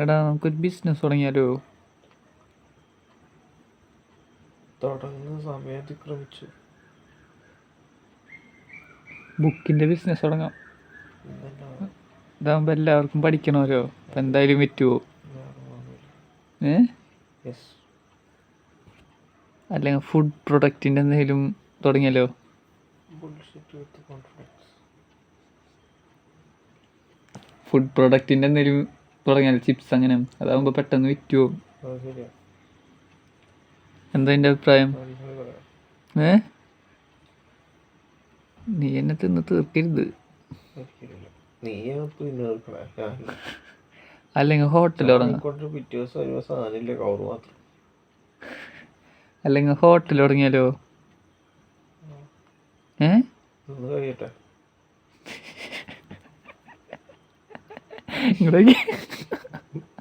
എടാ നമുക്കൊരു ബിസിനസ് തുടങ്ങിയാലോ? തുടങ്ങുന്ന സമയം അതിക്രമിച്ചു. ബുക്കിന്റെ ബിസിനസ് തുടങ്ങാം. ഇന്നെല്ലാം ഇതാകുമ്പോൾ എല്ലാവർക്കും പഠിക്കണമല്ലോ. അപ്പം എന്തായാലും വിറ്റുവോ? യെസ്. അല്ലെങ്കിൽ ഫുഡ് പ്രൊഡക്റ്റിൻ്റെ എന്തെങ്കിലും തുടങ്ങിയാലോ? Bullshit with confidence. ഫുഡ് പ്രൊഡക്റ്റിൻ്റെ എന്തെങ്കിലും തുടങ്ങിയാലോ? ചിപ്സ് അങ്ങനെ. അതാകുമ്പോൾ പെട്ടെന്ന് വിറ്റുവോ? അത് ശരിയാ. എന്താ എൻ്റെ അഭിപ്രായം? നല്ലത് പറയാം. നീ എന്നെ തിന്ന് തീർക്കരുത്. ഒരിക്കലില്ല. നീയാണ് ഇപ്പോൾ ഇന്ന് തീർക്കണേ. ഞാൻ അല്ലെങ്കിൽ ഹോട്ടൽ തുടങ്ങാം. ആയിക്കോട്ടെ, പിറ്റേ ദിവസം വരുമ്പോൾ സാധനമില്ല, കവറ് മാത്രം. അല്ലെങ്കിൽ ഹോട്ടൽ തുടങ്ങിയാലോ? ഒന്ന് കഴിയട്ടെ. ഇങ്ങോട്ടേക്ക്